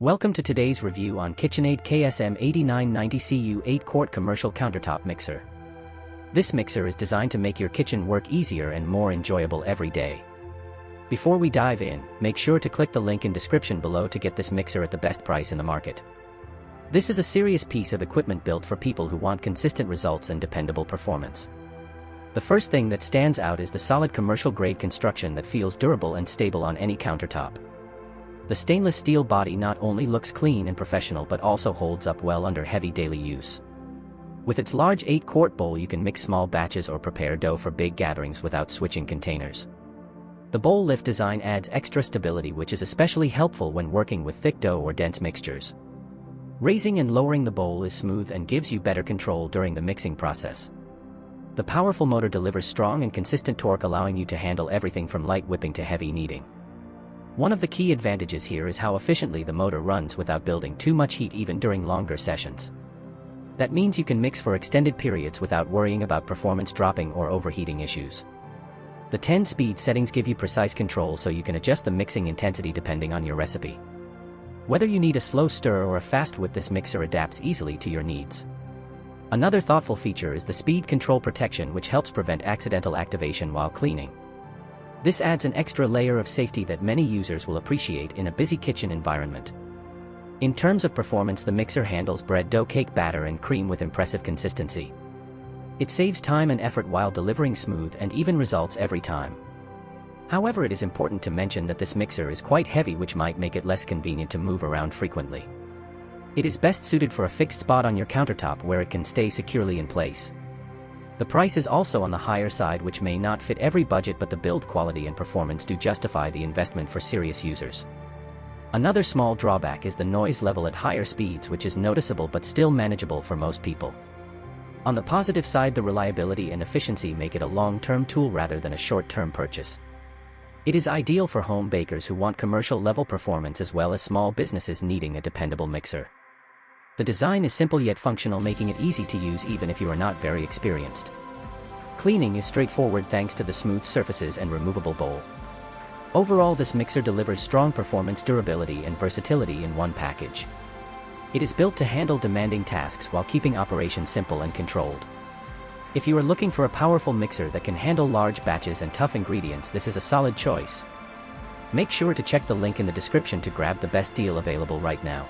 Welcome to today's review on KitchenAid KSM8990CU 8-quart commercial countertop mixer. This mixer is designed to make your kitchen work easier and more enjoyable every day. Before we dive in, make sure to click the link in description below to get this mixer at the best price in the market. This is a serious piece of equipment built for people who want consistent results and dependable performance. The first thing that stands out is the solid commercial-grade construction that feels durable and stable on any countertop. The stainless steel body not only looks clean and professional but also holds up well under heavy daily use. With its large 8-quart bowl, you can mix small batches or prepare dough for big gatherings without switching containers. The bowl lift design adds extra stability, which is especially helpful when working with thick dough or dense mixtures. Raising and lowering the bowl is smooth and gives you better control during the mixing process. The powerful motor delivers strong and consistent torque, allowing you to handle everything from light whipping to heavy kneading. One of the key advantages here is how efficiently the motor runs without building too much heat even during longer sessions. That means you can mix for extended periods without worrying about performance dropping or overheating issues. The 10-speed settings give you precise control, so you can adjust the mixing intensity depending on your recipe. Whether you need a slow stir or a fast whip, this mixer adapts easily to your needs. Another thoughtful feature is the speed control protection, which helps prevent accidental activation while cleaning. This adds an extra layer of safety that many users will appreciate in a busy kitchen environment. In terms of performance, the mixer handles bread dough, cake batter, and cream with impressive consistency. It saves time and effort while delivering smooth and even results every time. However, it is important to mention that this mixer is quite heavy, which might make it less convenient to move around frequently. It is best suited for a fixed spot on your countertop where it can stay securely in place. The price is also on the higher side, which may not fit every budget, but the build quality and performance do justify the investment for serious users. Another small drawback is the noise level at higher speeds, which is noticeable but still manageable for most people. On the positive side, the reliability and efficiency make it a long-term tool rather than a short-term purchase. It is ideal for home bakers who want commercial-level performance as well as small businesses needing a dependable mixer. The design is simple yet functional, making it easy to use even if you are not very experienced. Cleaning is straightforward thanks to the smooth surfaces and removable bowl. Overall, this mixer delivers strong performance, durability, and versatility in one package. It is built to handle demanding tasks while keeping operations simple and controlled. If you are looking for a powerful mixer that can handle large batches and tough ingredients, this is a solid choice. Make sure to check the link in the description to grab the best deal available right now.